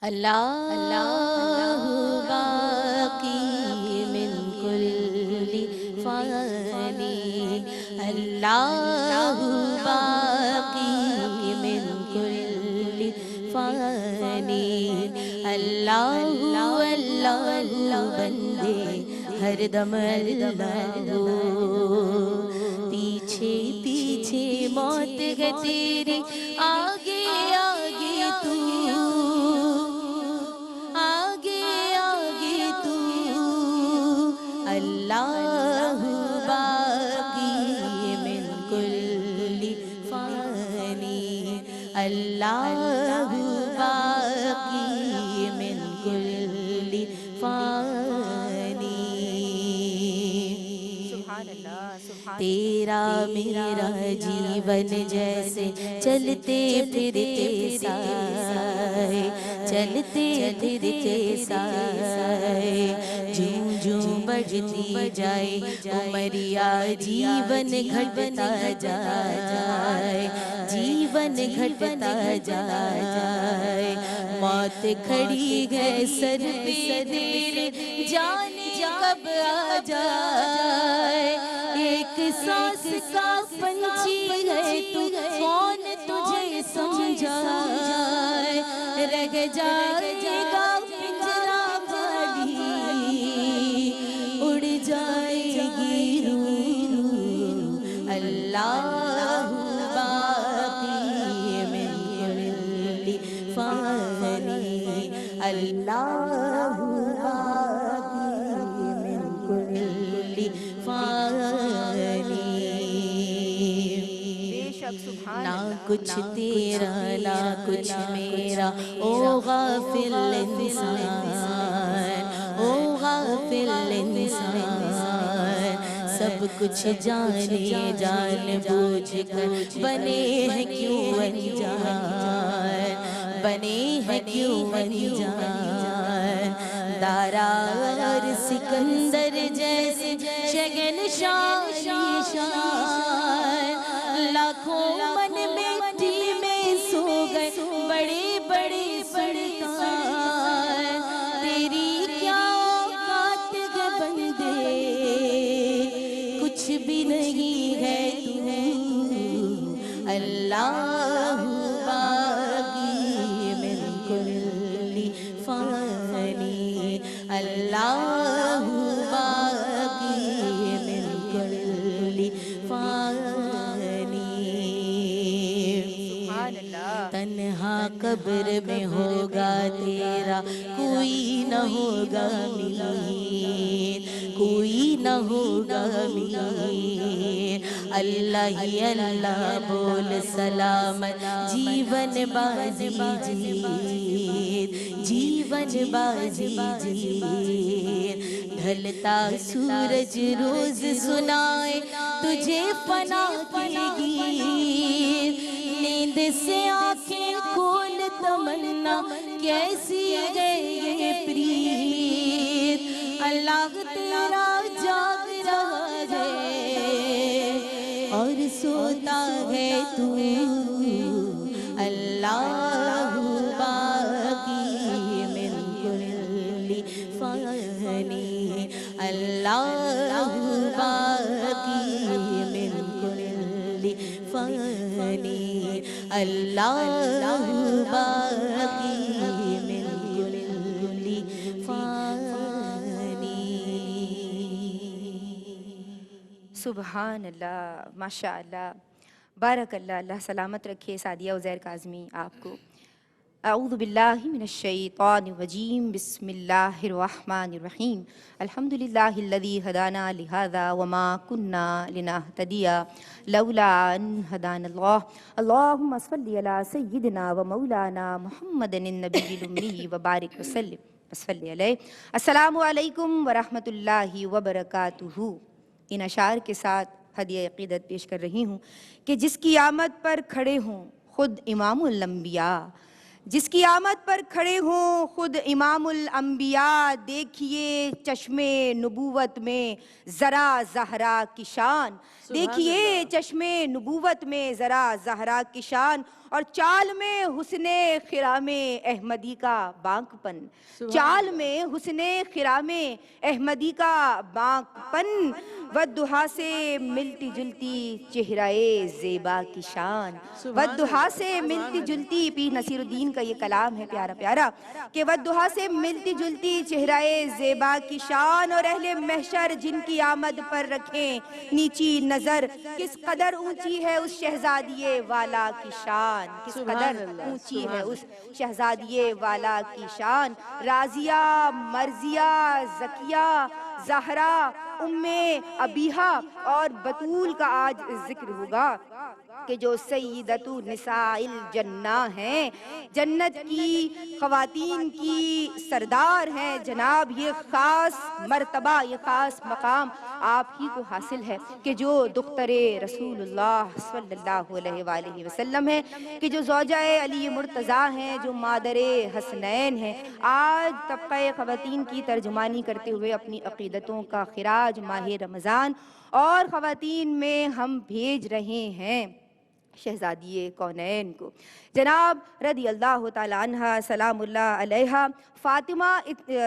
اللہ باقی من کل فانی، اللہ باقی من کل فانی، اللہ اللہ بندے ہر دم اللہ ہو، پیچھے پیچھے موت ہے تیری، آگے آگے تو، آگے آگے تو، اللہ باقی من کل فانی، اللہ باقی من کل فانی۔ تیرا میرا جیون جیسے چلتے پھرتے سائے، چلتے پھرتے سائے، جوں جوں بڑھتی جائے عمریا جیون گھٹتا جائے، جیون گھٹتا جائے، موت کھڑی ہے سر پہ تیرے، جانے کب آ جائے، ایک سانس کا پنچھی ہے تو، کون تجھے سمجھائے، رہ جائے گا پنجرا والی، اڑ جائے گی روح، اللہ باقی من کل فانی، اللہ باقی من کل فانی۔ نہ کچھ تیرا نہ کچھ میرا، او غافل انسان، او غافل انسان، سب کچھ جانے جان بوجھ کر بنے ہیں کیوں انجان، بنے ہیں کیوں انجان، دارا اور سکندر جیسے شہنشاہ شان، لاکھوں من مٹی میں سو گئے بڑے بڑے سلطان، تیری کیا اوقات ہے بندے، کچھ بھی نہیں ہے تو، اللہ باقی من کل فانی، اللہ باقی من کل فانی۔ تنہا قبر میں ہوگا تیرا، کوئی نہ ہوگا میر، کوئی نہ ہوگا میر، اللہ ہی اللہ بول سلامت، جیون بازی جیت، جیون بازی جیت، ڈھلتا سورج روز سنائے تجھے فنا کے گیت، نیند سے آنکھیں کھول تمنا کیسی ہے یہ پریت، اللہ تیرا جاگ رہا ہے اور سوتا ہے تو، اللہ باقی من کل فانی، اللہ باقی من کل فانی، اللہ باقی من کل فانی۔ سبحان اللہ، ماشاء اللہ، بارک اللہ، اللہ سلامت رکھے سعدیہ عزیر کاظمی آپ کو۔ اعوذ باللہ من الشیطان الرجیم، بسم اللہ الرحمن الرحیم، الحمدللہ الذی ہدانا لہذا وما کننا لنہتدی لولا ان ہدانا اللہ، اللہم صلی علی سیدنا و مولانا محمد النبی الامی وبارک وسلم وصلی علیہ۔ السلام علیکم ورحمۃ اللہ وبرکاتہ۔ ان اشعار کے ساتھ ہدیہ عقیدت پیش کر رہی ہوں کہ جس کی آمد پر کھڑے ہوں خود امام الانبیاء، جس کی آمد پر کھڑے ہوں خود امام الانبیاء، دیکھیے چشم نبوت میں ذرا زہرا کی شان، دیکھیے چشم نبوت میں ذرا زہرا کی شان، اور چال میں حسن خرام احمدی کا بانک پن، چال میں حسن خرام احمدی کا بانک پن، والضحیٰ سے ملتی جلتی چہرہ زیبا کی شان، والضحیٰ سے ملتی جلتی، پیر نصیر الدین کا یہ کلام ہے پیارا پیارا کہ والضحیٰ سے ملتی جلتی چہرہ زیبا کی شان، اور اہل محشر جن کی آمد پر رکھیں نیچی نظر، کس قدر اونچی ہے اس شہزادیے والا کی شان، کس قدر اونچی ہے اس شہزادیے والا کی شان، راضیہ مرضیہ زکیہ زہرا ام ابیہا اور بطول کا آج ذکر ہوگا کہ جو سیدۃ نساء الجنہ ہیں، جنت کی خواتین کی سردار ہیں جناب۔ یہ خاص مرتبہ، یہ خاص مقام آپ ہی کو حاصل ہے کہ جو دختر رسول اللہ صلی اللہ علیہ وآلہ وسلم ہے، کہ جو زوجہ علی مرتضیٰ ہیں، جو مادر حسنین ہیں، آج طبقہ خواتین کی ترجمانی کرتے ہوئے اپنی عقیدتوں کا خراج ماہ رمضان اور خواتین میں ہم بھیج رہے ہیں شہزادی کونین کو، جناب رضی اللہ تعالیٰ عنہ سلام اللہ علیہا فاطمہ۔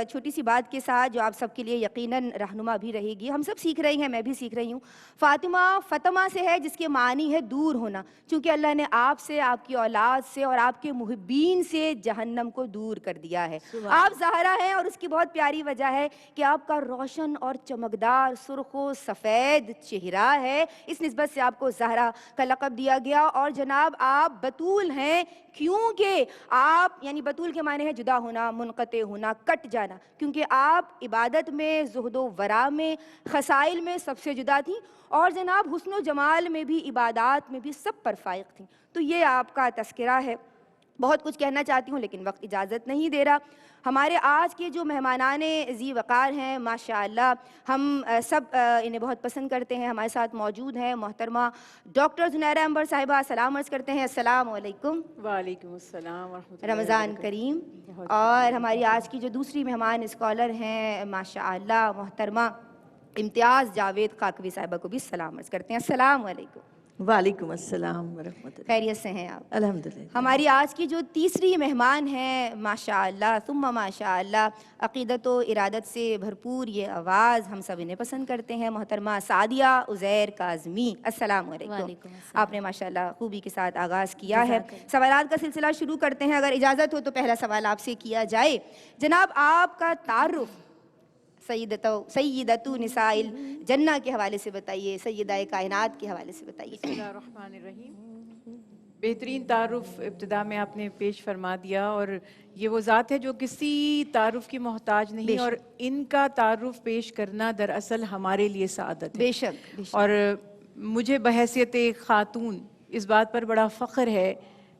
چھوٹی سی بات کے ساتھ جو آپ سب کے لیے یقیناً رہنما بھی رہے گی، ہم سب سیکھ رہے ہیں، میں بھی سیکھ رہی ہوں۔ فاطمہ فاطمہ سے ہے جس کے معنی ہے دور ہونا، چونکہ اللہ نے آپ سے، آپ کی اولاد سے اور آپ کے محبین سے جہنم کو دور کر دیا ہے۔ آپ زہرا ہیں اور اس کی بہت پیاری وجہ ہے کہ آپ کا روشن اور چمکدار سرخ و سفید چہرہ ہے، اس نسبت سے آپ کو زہرا کا لقب دیا گیا۔ اور جناب آپ بطول ہیں کیونکہ آپ، یعنی بطول کے معنی ہے جدا ہونا، منقطع ہونا، کٹ جانا، کیونکہ آپ عبادت میں، زہد و ورع میں، خسائل میں سب سے جدا تھیں، اور جناب حسن و جمال میں بھی، عبادات میں بھی سب پر فائق تھیں۔ تو یہ آپ کا تذکرہ ہے۔ بہت کچھ کہنا چاہتی ہوں لیکن وقت اجازت نہیں دے رہا۔ ہمارے آج کے جو مہمانان ذی وقار ہیں ماشاءاللہ، ہم سب انہیں بہت پسند کرتے ہیں، ہمارے ساتھ موجود ہیں محترمہ ڈاکٹر زنیرہ انبر صاحبہ، سلام عرض کرتے ہیں، السلام علیکم۔ وعلیکم السلام ورحمۃ اللہ رمضان کریم۔ اور ہماری آج کی جو دوسری مہمان اسکالر ہیں ماشاءاللہ محترمہ امتیاز جاوید خاکوی صاحبہ کو بھی سلام عرض کرتے ہیں، السلام علیکم۔ وعلیکم السلام ورحمۃ اللہ۔ خیریت سے ہیں آپ؟ الحمدللہ۔ ہماری آج کی جو تیسری مہمان ہیں ماشاءاللہ ثم ماشاءاللہ، عقیدت و ارادت سے بھرپور یہ آواز، ہم سب انہیں پسند کرتے ہیں، محترمہ سعدیہ عزیر کاظمی، السلام علیکم۔ آپ نے ماشاءاللہ خوبی کے ساتھ آغاز کیا ہے۔ سوالات کا سلسلہ شروع کرتے ہیں، اگر اجازت ہو تو پہلا سوال آپ سے کیا جائے۔ جناب آپ کا تعارف سیدۃ نساء الجنہ کے حوالے سے بتائیے، سیدہ کائنات کے حوالے سے بتائیے۔ بسم اللہ الرحمن الرحیم۔ بہترین تعارف ابتدا میں آپ نے پیش فرما دیا، اور یہ وہ ذات ہے جو کسی تعارف کی محتاج نہیں، اور ان کا تعارف پیش کرنا دراصل ہمارے لیے سعادت ہے۔ بے شک۔ اور مجھے بحیثیت خاتون اس بات پر بڑا فخر ہے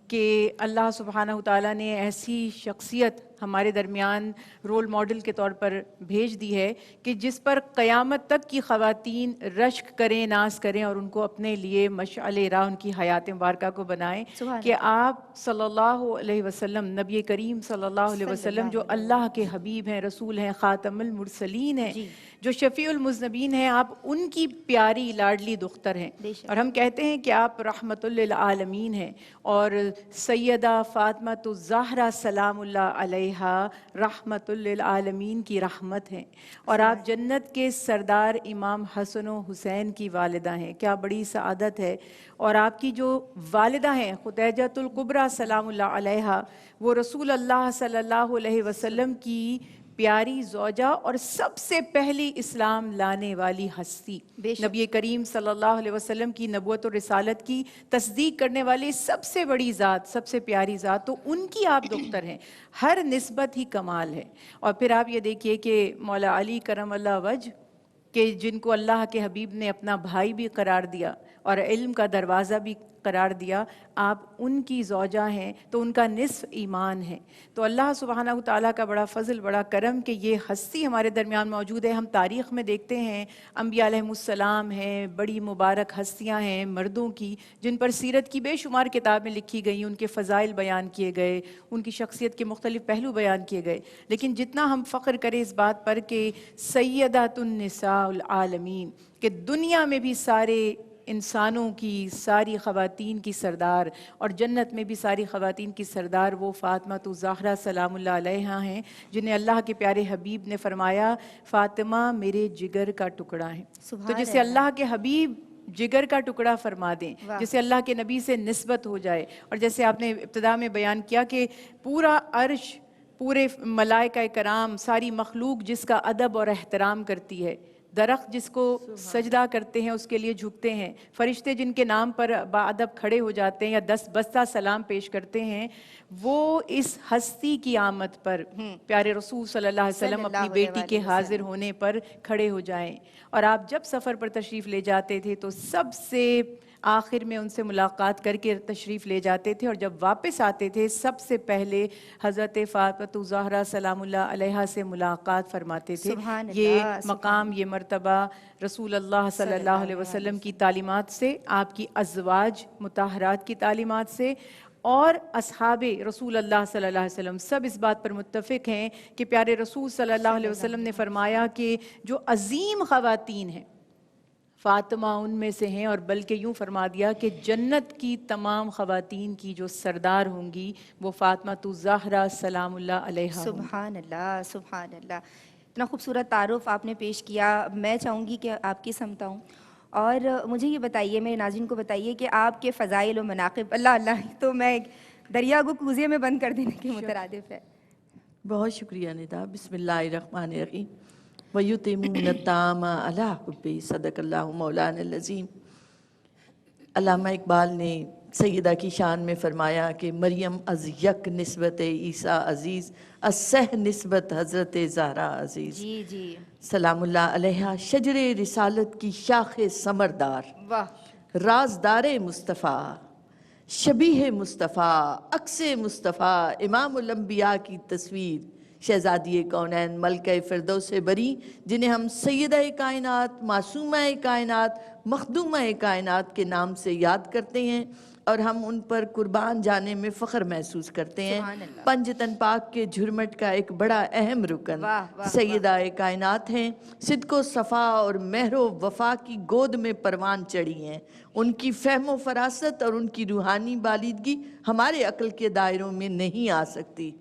کہ اللہ سبحانہ وتعالیٰ نے ایسی شخصیت ہمارے درمیان رول ماڈل کے طور پر بھیج دی ہے کہ جس پر قیامت تک کی خواتین رشک کریں، ناز کریں، اور ان کو اپنے لیے مشعل راہ، ان کی حیات مبارکہ کو بنائیں کہ آپ صلی اللہ علیہ وسلم، نبی کریم صلی اللہ علیہ وسلم جو اللہ کے حبیب ہیں، رسول ہیں، خاتم المرسلین ہیں، جو شفیع المذنبین ہیں، آپ ان کی پیاری لاڈلی دختر ہیں، اور ہم کہتے ہیں کہ آپ رحمت للعالمین ہیں، اور سیدہ فاطمہ الزہرا سلام اللہ علیہ رحمت للعالمین کی رحمت ہیں، اور آپ جنت کے سردار امام حسن و حسین کی والدہ ہیں۔ کیا بڑی سعادت ہے۔ اور آپ کی جو والدہ ہیں خدیجۃ الکبریٰ سلام اللہ علیہا، وہ رسول اللہ صلی اللہ علیہ وسلم کی پیاری زوجہ اور سب سے پہلی اسلام لانے والی ہستی، نبی کریم صلی اللہ علیہ وسلم کی نبوت و رسالت کی تصدیق کرنے والی سب سے بڑی ذات، سب سے پیاری ذات، تو ان کی آپ دختر ہیں۔ ہر نسبت ہی کمال ہے۔ اور پھر آپ یہ دیکھیے کہ مولا علی کرم اللہ وجہ، کہ جن کو اللہ کے حبیب نے اپنا بھائی بھی قرار دیا، اور علم کا دروازہ بھی قرار دیا، آپ ان کی زوجہ ہیں تو ان کا نصف ایمان ہے۔ تو اللہ سبحانہ و تعالیٰ کا بڑا فضل، بڑا کرم کہ یہ ہستی ہمارے درمیان موجود ہے۔ ہم تاریخ میں دیکھتے ہیں انبیاء علیہم السلام ہیں، بڑی مبارک ہستیاں ہیں مردوں کی، جن پر سیرت کی بے شمار کتابیں لکھی گئیں، ان کے فضائل بیان کیے گئے، ان کی شخصیت کے مختلف پہلو بیان کیے گئے۔ لیکن جتنا ہم فخر کریں اس بات پر کہ سیدات النساء العالمین، کہ دنیا میں بھی سارے انسانوں کی، ساری خواتین کی سردار، اور جنت میں بھی ساری خواتین کی سردار وہ فاطمہ الزہرا سلام اللہ علیہا ہیں، جنہیں اللہ کے پیارے حبیب نے فرمایا فاطمہ میرے جگر کا ٹکڑا ہے۔ تو جسے اللہ کے حبیب جگر کا ٹکڑا فرما دیں، جسے اللہ کے نبی سے نسبت ہو جائے، اور جیسے آپ نے ابتدا میں بیان کیا کہ پورا عرش، پورے ملائکہ کرام، ساری مخلوق جس کا ادب اور احترام کرتی ہے، درخت جس کو سجدہ کرتے ہیں اس کے لیے جھکتے ہیں، فرشتے جن کے نام پر باادب کھڑے ہو جاتے ہیں یا 10 بستہ سلام پیش کرتے ہیں، وہ اس ہستی کی آمد پر پیارے رسول صلی اللہ علیہ وسلم اپنی بیٹی کے حاضر ہونے پر کھڑے ہو جائیں۔ اور آپ جب سفر پر تشریف لے جاتے تھے تو سب سے آخر میں ان سے ملاقات کر کے تشریف لے جاتے تھے، اور جب واپس آتے تھے سب سے پہلے حضرت فاطمہ الزہرا سلام اللہ علیہا سے ملاقات فرماتے تھے۔ یہ مقام، یہ مرتبہ رسول اللہ صلی اللہ علیہ وسلم کی تعلیمات سے، آپ کی ازواج مطہرات کی تعلیمات سے، اور اصحاب رسول اللہ صلی اللہ علیہ وسلم سب اس بات پر متفق ہیں کہ پیارے رسول صلی اللہ علیہ وسلم نے فرمایا کہ جو عظیم خواتین ہیں فاطمہ ان میں سے ہیں، اور بلکہ یوں فرما دیا کہ جنت کی تمام خواتین کی جو سردار ہوں گی وہ فاطمہ الزہرا سلام اللہ علیہا ہوں گی۔ سبحان اللہ، سبحان اللہ، اتنا خوبصورت تعارف آپ نے پیش کیا۔ میں چاہوں گی کہ آپ کی سمتا ہوں، اور مجھے یہ بتائیے، میرے ناظرین کو بتائیے کہ آپ کے فضائل و مناقب، اللہ اللہ تو میں دریا کو کوزے میں بند کر دینے کے مترادف ہے۔ بہت شکریہ ندا۔ بسم اللہ الرحمن الرحیم۔ وَيُتِمُّونَ الطَّعَامَ عَلَىٰ حُبِّهِ، صدق اللہ مولانا العظیم۔ علامہ اقبال نے سیدہ کی شان میں فرمایا کہ مریم از یک نسبت عیسیٰ عزیز، از سہ نسبت حضرت زہرا عزیز۔ جی جی، سلام اللہ علیہا شجر رسالت کی شاخ ثمردار، واہ، رازدار مصطفیٰ، شبیہ مصطفیٰ، عکس مصطفیٰ، امام الانبیاء کی تصویر، شہزادی کونین، ملکہ فردوس بری، جنہیں ہم سیدہ کائنات، معصومہ کائنات، مخدومہ کائنات کے نام سے یاد کرتے ہیں، اور ہم ان پر قربان جانے میں فخر محسوس کرتے ہیں۔ پنجتن پاک کے جھرمٹ کا ایک بڑا اہم رکن سیدہ کائنات ہیں، صدق و صفا اور مہر و وفا کی گود میں پروان چڑھی ہیں۔ ان کی فہم و فراست اور ان کی روحانی بالیدگی ہمارے عقل کے دائروں میں نہیں آ سکتی۔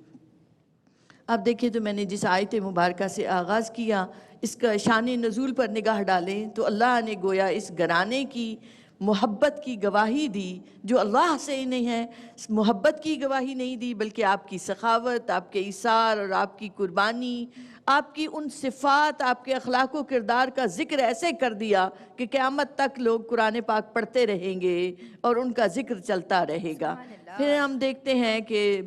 اب دیکھیں تو میں نے جس آیت مبارکہ سے آغاز کیا، اس کا شان نزول پر نگاہ ڈالیں تو اللہ نے گویا اس گھرانے کی محبت کی گواہی دی جو اللہ سے ہی نہیں ہے، محبت کی گواہی نہیں دی بلکہ آپ کی سخاوت، آپ کے ایثار اور آپ کی قربانی، آپ کی ان صفات، آپ کے اخلاق و کردار کا ذکر ایسے کر دیا کہ قیامت تک لوگ قرآن پاک پڑھتے رہیں گے اور ان کا ذکر چلتا رہے گا۔ پھر ہم دیکھتے ہیں کہ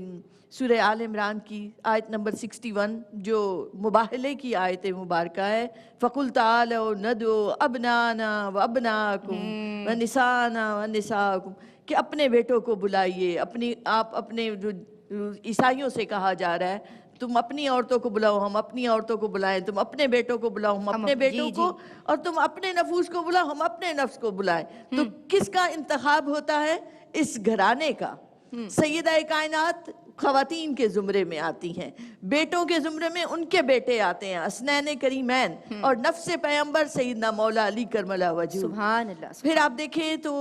سورہ آل عمران کی آیت نمبر 61 جو مباہلے کی آیت مبارکہ ہے، فَقُلْ تَعَالَوْا نَدْعُوا أَبْنَاءَنَا وَأَبْنَاءَكُمْ وَنِسَاءَنَا وَنِسَاءَكُمْ، کہ اپنے بیٹوں کو بلائیے، آپ اپنے جو عیسائیوں سے کہا جا رہا ہے، تم اپنی عورتوں کو بلاؤ، ہم اپنی عورتوں کو بلائیں، تم اپنے بیٹوں کو بلاؤ، ہم اپنے بیٹوں کو، اور تم اپنے نفوس کو بلاؤ، ہم اپنے نفس کو بلائیں۔ تو کس کا انتخاب ہوتا ہے؟ اس گھرانے کا۔ سیدہ کائنات خواتین کے زمرے میں آتی ہیں، بیٹوں کے زمرے میں ان کے بیٹے آتے ہیں، حسنین کریمین، اور نفس پیغمبر سیدنا مولا علی کرم اللہ وجہہ۔ سبحان اللہ۔ پھر آپ دیکھیں تو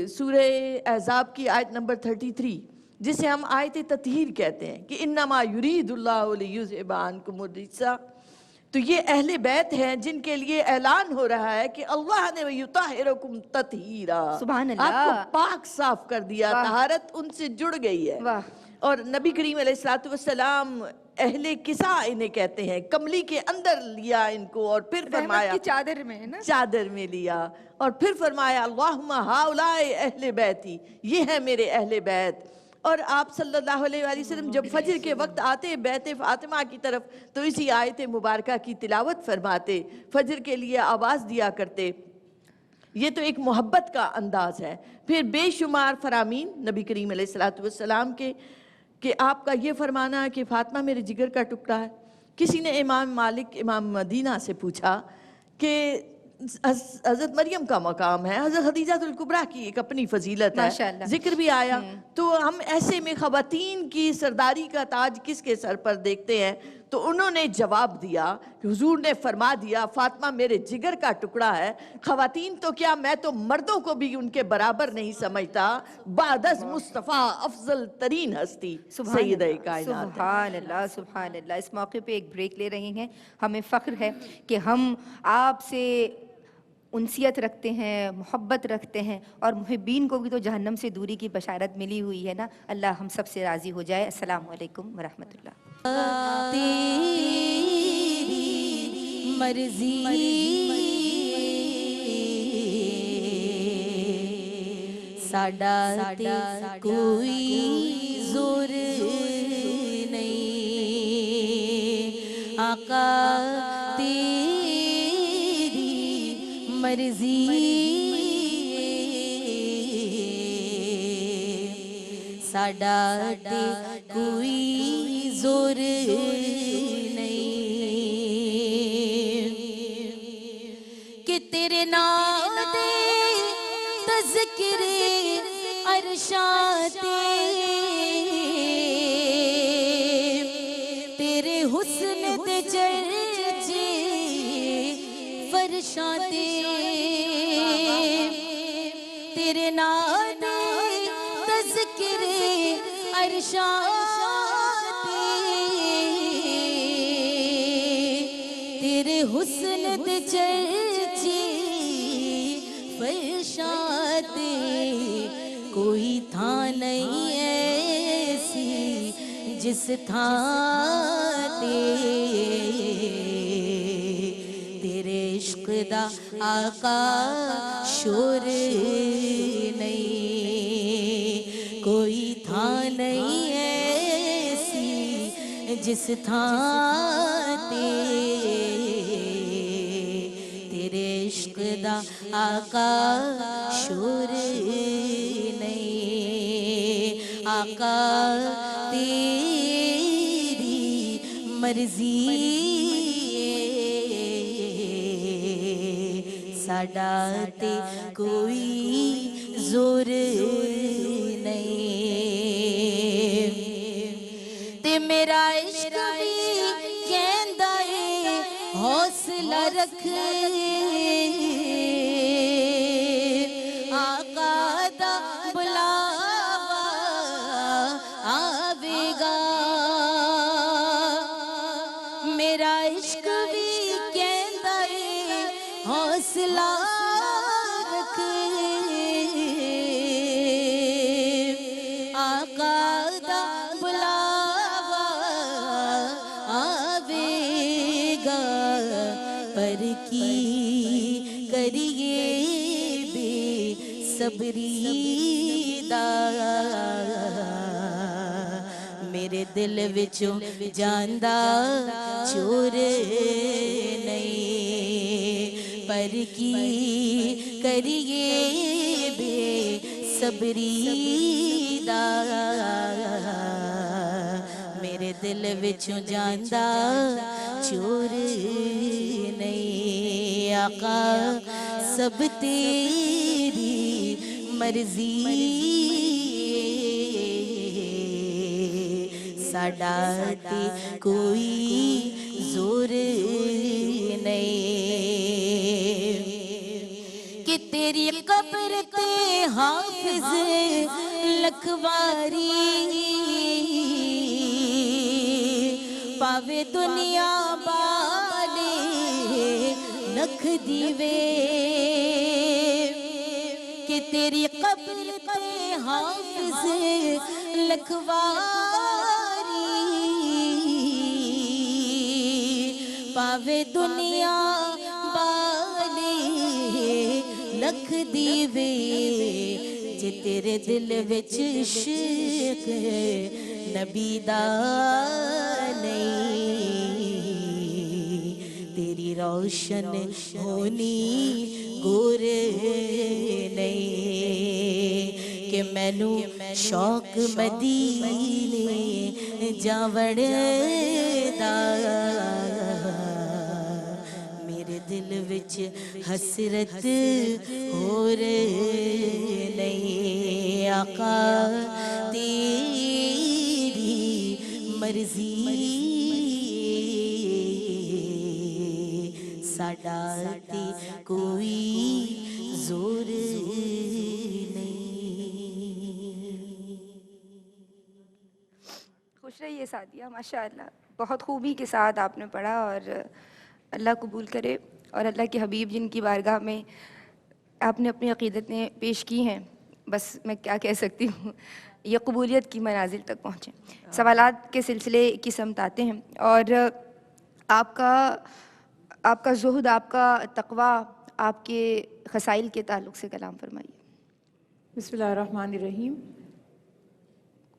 سورہ احزاب کی آیت نمبر 33 جسے ہم آیت تطہیر کہتے ہیں کہ انما یرید اللہ لیذھب عنکم الرجس، تو یہ اہل بیت ہیں جن کے لیے اعلان ہو رہا ہے کہ اللہ نے وَیُطَہِّرُکُمْ تَطْہِیرًا، سبحان اللہ، آپ کو پاک صاف کر دیا، طہارت ان سے جڑ گئی ہے۔ اور نبی کریم علیہ السلام اہل کسا انہیں کہتے ہیں، کملی کے اندر لیا ان کو، اور پھر فرمایا رحمت کی چادر میں ہے نا، چادر میں لیا، اور پھر فرمایا اللہم ہؤلاء اہل بیتی، یہ ہے میرے اہل بیت۔ اور آپ صلی اللہ علیہ وآلہ وسلم جب فجر کے وقت آتے بیت فاطمہ کی طرف تو اسی آیت مبارکہ کی تلاوت فرماتے، فجر کے لیے آواز دیا کرتے، یہ تو ایک محبت کا انداز ہے. پھر بے شمار فرامین نبی کریم علیہ الصلوۃ والسلام کے کہ آپ کا یہ فرمانا کہ فاطمہ میرے جگر کا ٹکڑا ہے. کسی نے امام مالک امام مدینہ سے پوچھا کہ حضرت مریم کا مقام ہے, حضرت خدیجہ الکبریٰ کی ایک اپنی فضیلت ہے, ماشاءاللہ. ذکر بھی آیا, تو ہم ایسے میں خواتین کی سرداری کا تاج کس کے سر پر دیکھتے ہیں؟ تو انہوں نے جواب دیا کہ حضور نے فرما دیا فاطمہ میرے جگر کا ٹکڑا ہے. خواتین تو کیا, میں تو مردوں کو بھی ان کے برابر نہیں سمجھتا. بعد از مصطفیٰ افضل ترین ہستی سیدہ کائنات. سبحان اللہ سبحان اللہ. اس موقع پہ ایک بریک لے رہے ہیں. ہمیں فخر ہے کہ ہم آپ سے انسیت رکھتے ہیں, محبت رکھتے ہیں, اور محبین کو بھی تو جہنم سے دوری کی بشارت ملی ہوئی ہے نا. اللہ ہم سب سے راضی ہو جائے. السلام علیکم ورحمۃ اللہ. تیری مرضی ساڈا تے کوئی زور نہیں آقا, تیری مرضی ساڈا تے کوئی زور نہیں کہ تیرے نام دے تذکرے عرشاں تیرے حسن دے چرچے فرشاں تیرے نام دے تذکرے عرشاں تیرے حسن دے چرچے فرشاں کوئی تھاں نہیں ایسی جس تھاں تیرے عشق دا آقا شور نہیں. کوئی تھاں نہیں ایسی جس تھاں تیرے عشق دا آقا شور نہیں. آقا تیری مرضی ساڈا تے کوئی زور نہیں. تے میرا عشق بھی کہندا اے حوصلہ رکھ آقا دا بلاوا آوے گا. میرا عشق بھی کہندا اے حوصلہ رکھ آقا دا بلاوا آوے گا. پر کی کریے بے صبری دا میرے دل وچوں جاندا چور نہیں. پر کی کریے بے صبری دا میرے دل وچوں جاندا چور نہیں. آقا سب تیری مرضی ساڈا تے کوئی زور نہیں. کہ تیری قبر تے حافظ لکھواری پاوے دنیا والے نکھ دیوے. کہ تیری قبر تے حافظ لکھواری پاوے دنیا والے لکھ دیوے. جے تیرے دل وچ عشق نبی دا نہیں تیری روشن ہونی گور نہیں کہ مینوں شوق مدینے جاوڑ دا میرے دل وچ حسرت ہور نہیں آقا تیری مرضی ساڈا تے کوئی زور خوش رہیے سعدیہ، ماشاء اللہ بہت خوبی کے ساتھ آپ نے پڑھا، اور اللہ قبول کرے، اور اللہ کے حبیب جن کی بارگاہ میں آپ نے اپنی عقیدتیں پیش کی ہیں، بس میں کیا کہہ سکتی ہوں، یہ قبولیت کی منازل تک پہنچیں۔ سوالات کے سلسلے کی سمت آتے ہیں، اور آپ کا زہد، آپ کا تقویٰ، آپ کے خسائل کے تعلق سے کلام فرمائیے۔ بسم اللہ الرحمن الرحیم۔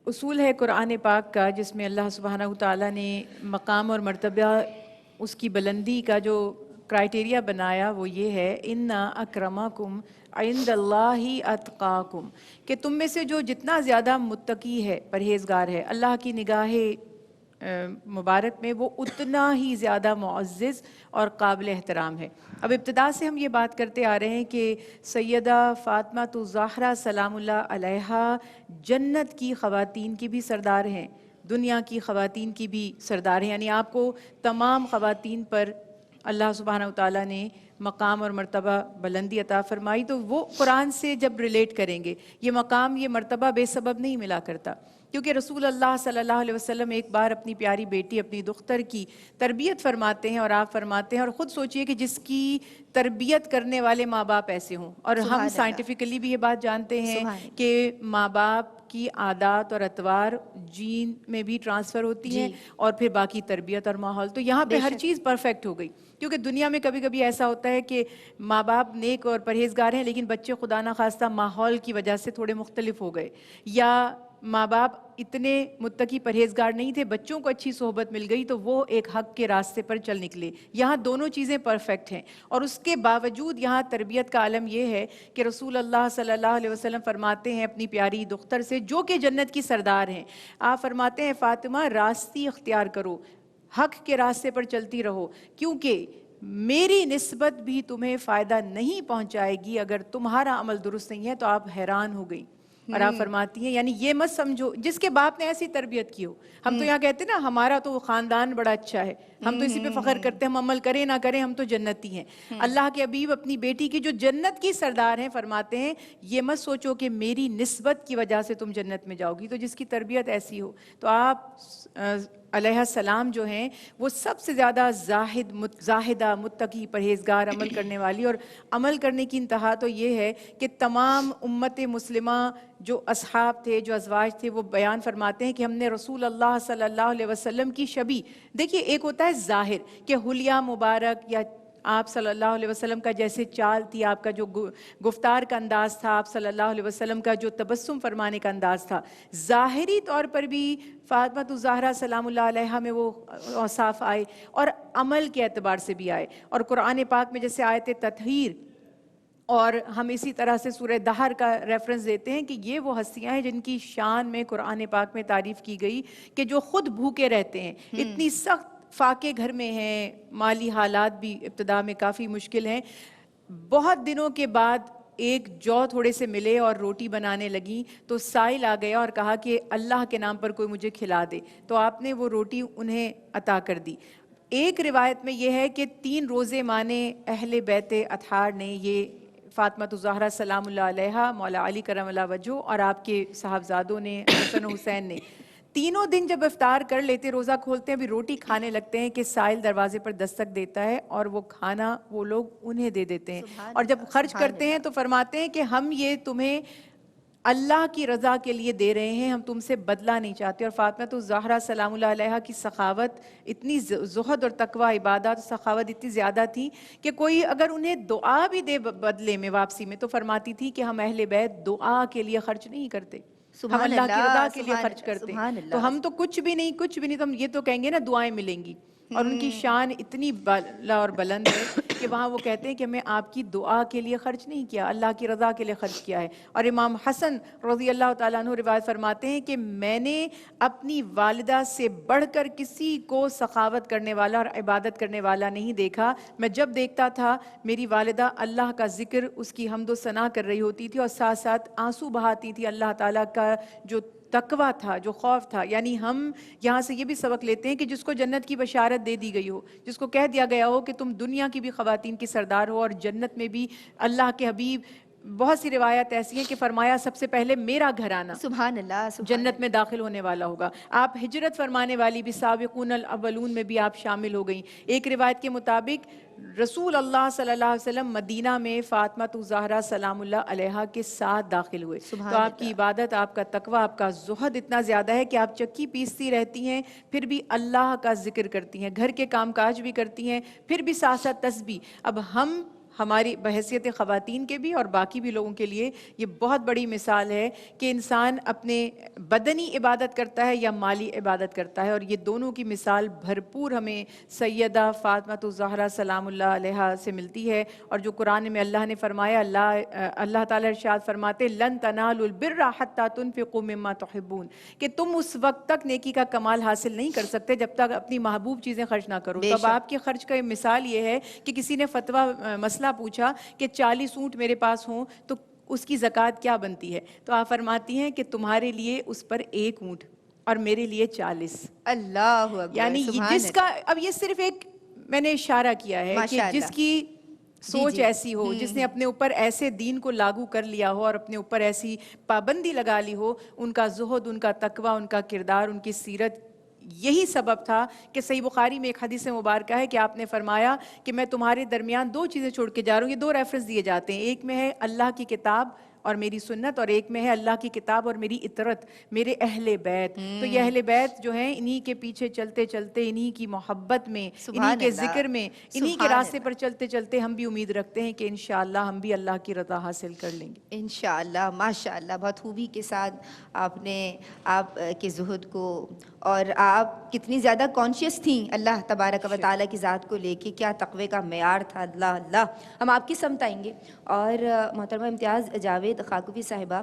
اصول ہے قرآن پاک کا جس میں اللہ سبحانہ تعالیٰ نے مقام اور مرتبہ اس کی بلندی کا جو کرائٹیریا بنایا وہ یہ ہے اِنَّ أَكْرَمَكُمْ عِنْدَ اللَّهِ أَتْقَاكُمْ، کہ تم میں سے جو جتنا زیادہ متقی ہے، پرہیزگار ہے، اللہ کی نگاہ مبارک میں وہ اتنا ہی زیادہ معزز اور قابل احترام ہے۔ اب ابتدا سے ہم یہ بات کرتے آ رہے ہیں کہ سیدہ فاطمہ الزہرا سلام اللہ علیہا جنت کی خواتین کی بھی سردار ہیں، دنیا کی خواتین کی بھی سردار ہیں، یعنی آپ کو تمام خواتین پر اللہ سبحانہ وتعالیٰ نے مقام اور مرتبہ بلندی عطا فرمائی۔ تو وہ قرآن سے جب ریلیٹ کریں گے، یہ مقام، یہ مرتبہ بے سبب نہیں ملا کرتا، کیونکہ رسول اللہ صلی اللہ علیہ وسلم ایک بار اپنی پیاری بیٹی، اپنی دختر کی تربیت فرماتے ہیں، اور آپ فرماتے ہیں، اور خود سوچئے کہ جس کی تربیت کرنے والے ماں باپ ایسے ہوں، اور ہم سائنٹیفکلی بھی یہ بات جانتے ہیں کہ ماں باپ کی عادات اور اطوار جین میں بھی ٹرانسفر ہوتی ہیں، اور پھر باقی تربیت اور ماحول، تو یہاں پہ ہر چیز پرفیکٹ ہو گئی۔ کیونکہ دنیا میں کبھی کبھی ایسا ہوتا ہے کہ ماں باپ نیک اور پرہیزگار ہیں، لیکن بچے خدا نخواستہ ماحول کی وجہ سے تھوڑے مختلف ہو گئے، یا ماں باپ اتنے متقی پرہیزگار نہیں تھے، بچوں کو اچھی صحبت مل گئی تو وہ ایک حق کے راستے پر چل نکلے۔ یہاں دونوں چیزیں پرفیکٹ ہیں، اور اس کے باوجود یہاں تربیت کا عالم یہ ہے کہ رسول اللہ صلی اللہ علیہ وسلم فرماتے ہیں اپنی پیاری دختر سے، جو کہ جنت کی سردار ہیں، آپ فرماتے ہیں فاطمہ راستی اختیار کرو، حق کے راستے پر چلتی رہو، کیونکہ میری نسبت بھی تمہیں فائدہ نہیں پہنچائے گی اگر تمہارا عمل درست نہیں ہے۔ تو آپ حیران ہو گئی، اور آپ فرماتی ہیں یعنی یہ مت سمجھو جس کے باپ نے ایسی تربیت کی ہو۔ ہم تو یہاں کہتے ہیں نا ہمارا تو خاندان بڑا اچھا ہے، ہم تو اسی پہ فخر کرتے ہیں، ہم عمل کریں نہ کریں ہم تو جنتی ہیں۔ اللہ کے حبیب اپنی بیٹی کی جو جنت کی سردار ہیں فرماتے ہیں یہ مت سوچو کہ میری نسبت کی وجہ سے تم جنت میں جاؤ گی۔ تو جس کی تربیت ایسی ہو، تو آپ علیہ السلام جو ہیں وہ سب سے زیادہ زاہدہ، متقی، پرہیزگار، عمل کرنے والی، اور عمل کرنے کی انتہا تو یہ ہے کہ تمام امت مسلمہ جو اصحاب تھے، جو ازواج تھے، وہ بیان فرماتے ہیں کہ ہم نے رسول اللہ صلی اللہ علیہ وسلم کی شبیہ، دیکھیے ایک ہوتا ہے ظاہر کہ حلیہ مبارک یا آپ صلی اللہ علیہ وسلم کا جیسے چال تھی، آپ کا جو گفتار کا انداز تھا، آپ صلی اللہ علیہ وسلم کا جو تبسم فرمانے کا انداز تھا، ظاہری طور پر بھی فاطمہ الزہرا سلام اللہ علیہا میں وہ اوصاف آئے، اور عمل کے اعتبار سے بھی آئے۔ اور قرآن پاک میں جیسے آیت تطہیر، اور ہم اسی طرح سے سورہ دہر کا ریفرنس دیتے ہیں کہ یہ وہ ہستیاں ہیں جن کی شان میں قرآن پاک میں تعریف کی گئی کہ جو خود بھوکے رہتے ہیں، اتنی سخت فاقے گھر میں ہیں، مالی حالات بھی ابتدا میں کافی مشکل ہیں، بہت دنوں کے بعد ایک جو تھوڑے سے ملے اور روٹی بنانے لگیں تو سائل آ گیا اور کہا کہ اللہ کے نام پر کوئی مجھے کھلا دے، تو آپ نے وہ روٹی انہیں عطا کر دی۔ ایک روایت میں یہ ہے کہ 3 روزے مانے اہل بیت اطہار نے، یہ فاطمہ الزہرا سلام اللہ علیہا، مولا علی کرم اللہ وجہہ اور آپ کے صاحبزادوں نے، حسن و حسین نے، تینوں دن جب افطار کر لیتے، روزہ کھولتے ہیں، ابھی روٹی کھانے لگتے ہیں کہ سائل دروازے پر دستک دیتا ہے اور وہ کھانا وہ لوگ انہیں دے دیتے ہیں، اور جب خرچ کرتے ہیں تو فرماتے ہیں کہ ہم یہ تمہیں اللہ کی رضا کے لیے دے رہے ہیں، ہم تم سے بدلہ نہیں چاہتے۔ اور فاطمہ الزہرا سلام اللہ علیہا کی سخاوت اتنی، زہد اور تقوی، عبادات اور سخاوت اتنی زیادہ تھی کہ کوئی اگر انہیں دعا بھی دے بدلے میں، واپسی میں، تو فرماتی تھی کہ ہم اہل بیت دعا کے لیے خرچ نہیں کرتے، ہم اللہ کی رضا کے لیے خرچ کرتے ہیں، تو ہم تو کچھ بھی نہیں، تو ہم یہ تو کہیں گے نا دعائیں ملیں گی، اور ان کی شان اتنی بالا اور بلند ہے کہ وہاں وہ کہتے ہیں کہ میں آپ کی دعا کے لیے خرچ نہیں کیا، اللہ کی رضا کے لیے خرچ کیا ہے۔ اور امام حسن رضی اللہ تعالیٰ عنہ روایت فرماتے ہیں کہ میں نے اپنی والدہ سے بڑھ کر کسی کو سخاوت کرنے والا اور عبادت کرنے والا نہیں دیکھا۔ میں جب دیکھتا تھا میری والدہ اللہ کا ذکر، اس کی حمد و ثنا کر رہی ہوتی تھی اور ساتھ ساتھ آنسو بہاتی تھی۔ اللہ تعالیٰ کا جو تقویٰ تھا، جو خوف تھا، یعنی ہم یہاں سے یہ بھی سبق لیتے ہیں کہ جس کو جنت کی بشارت دے دی گئی ہو، جس کو کہہ دیا گیا ہو کہ تم دنیا کی بھی خواتین کی سردار ہو اور جنت میں بھی اللہ کے حبیب، بہت سی روایت ایسی ہیں کہ فرمایا سب سے پہلے میرا گھرانہ سبحان اللہ، سبحان جنت میں داخل ہونے والا ہوگا۔ آپ ہجرت فرمانے والی بھی سابقون الاولون میں بھی آپ شامل ہو گئیں۔ ایک روایت کے مطابق رسول اللہ صلی اللہ علیہ وسلم مدینہ میں فاطمہ الزہرا سلام اللہ علیہا کے ساتھ داخل ہوئے۔ تو آپ کی عبادت، آپ کا تقویٰ، آپ کا زہد اتنا زیادہ ہے کہ آپ چکی پیستی رہتی ہیں پھر بھی اللہ کا ذکر کرتی ہیں، گھر کے کام کاج بھی کرتی ہیں، پھر بھی ساتھ ساتھ تسبیح۔ اب ہماری بحیثیت خواتین کے بھی اور باقی بھی لوگوں کے لیے یہ بہت بڑی مثال ہے کہ انسان اپنے بدنی عبادت کرتا ہے یا مالی عبادت کرتا ہے، اور یہ دونوں کی مثال بھرپور ہمیں سیدہ فاطمہ الزہرا سلام اللہ علیہا سے ملتی ہے۔ اور جو قرآن میں اللہ نے فرمایا، اللہ تعالیٰ ارشاد فرماتے لن تنالوا البر حتی تنفقوا مما تحبون، کہ تم اس وقت تک نیکی کا کمال حاصل نہیں کر سکتے جب تک اپنی محبوب چیزیں خرچ نہ کرو۔ تو اب آپ کے خرچ کا مثال یہ ہے کہ کسی نے فتویٰ مسئلہ پوچھا کہ 40 اونٹ میرے پاس ہوں تو اس کی زکوٰۃ کیا بنتی ہے، تو آپ فرماتی ہیں کہ تمہارے لیے اس پر 1 اونٹ اور میرے لیے 40۔ اللہ اکبر، یعنی جس کا، اب یہ صرف ایک میں نے اشارہ کیا ہے کہ جس کی سوچ ایسی ہو، جس نے اپنے اوپر ایسے دین کو لاگو کر لیا ہو اور اپنے اوپر ایسی پابندی لگا لی ہو، ان کا زہد، ان کا تقویٰ، ان کا کردار، ان کی سیرت، یہی سبب تھا کہ صحیح بخاری میں ایک حدیث مبارکہ ہے کہ آپ نے فرمایا کہ میں تمہارے درمیان 2 چیزیں چھوڑ کے جا رہا ہوں۔ یہ 2 ریفرنس دیے جاتے ہیں، ایک میں ہے اللہ کی کتاب اور میری سنت، اور ایک میں ہے اللہ کی کتاب اور میری اطرت، میرے اہل بیت۔ تو یہ اہل بیت جو ہیں، انہی کے پیچھے چلتے چلتے، انہی کی محبت میں، انہی کے ذکر میں، انہی کے راستے پر چلتے چلتے ہم بھی امید رکھتے ہیں کہ انشاءاللہ ہم بھی اللہ کی رضا حاصل کر لیں گے انشاءاللہ۔ ماشاءاللہ، بہت خوبی کے ساتھ آپ نے آپ کے زہد کو، اور آپ کتنی زیادہ کانشیس تھیں اللہ تبارک و تعالیٰ کی ذات کو لے کے، کیا تقوی کا معیار تھا۔ اللہ اللہ، ہم آپ کی سمت آئیں گے۔ اور محترمہ امتیاز جاوید خاکوفی صاحبہ،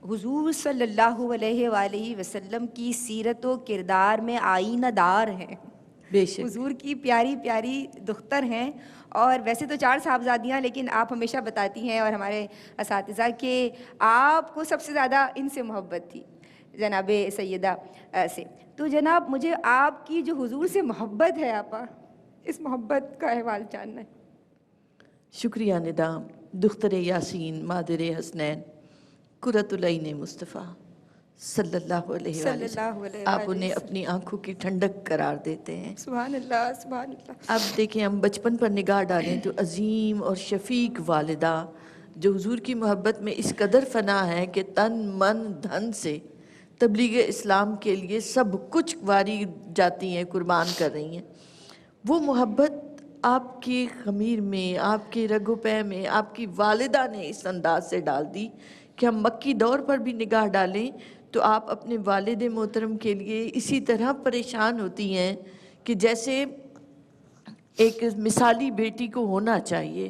حضور صلی اللہ علیہ وآلہ وسلم کی سیرت و کردار میں آئینہ دار ہیں، بے شک حضور کی پیاری پیاری دختر ہیں، اور ویسے تو 4 صاحبزادیاں، لیکن آپ ہمیشہ بتاتی ہیں اور ہمارے اساتذہ کہ آپ کو سب سے زیادہ ان سے محبت تھی، جناب سیدہ سے۔ تو جناب، مجھے آپ کی جو حضور سے محبت ہے آپا، اس محبت کا احوال جاننا ہے۔ شکریہ ندام، دختر یاسین، مادر حسنین، قرۃ العین مصطفیٰ صلی اللہ علیہ وسلم، آپ انہیں اپنی آنکھوں کی ٹھنڈک قرار دیتے ہیں۔ سبحان اللہ، سبحان اللہ۔ اب دیکھیں، ہم بچپن پر نگاہ ڈالیں تو عظیم اور شفیق والدہ جو حضور کی محبت میں اس قدر فنا ہے کہ تن من دھن سے تبلیغ اسلام کے لیے سب کچھ واری جاتی ہیں، قربان کر رہی ہیں، وہ محبت آپ کے خمیر میں، آپ کے رگ و پے میں آپ کی والدہ نے اس انداز سے ڈال دی کہ ہم مکی دور پر بھی نگاہ ڈالیں تو آپ اپنے والد محترم کے لیے اسی طرح پریشان ہوتی ہیں کہ جیسے ایک مثالی بیٹی کو ہونا چاہیے۔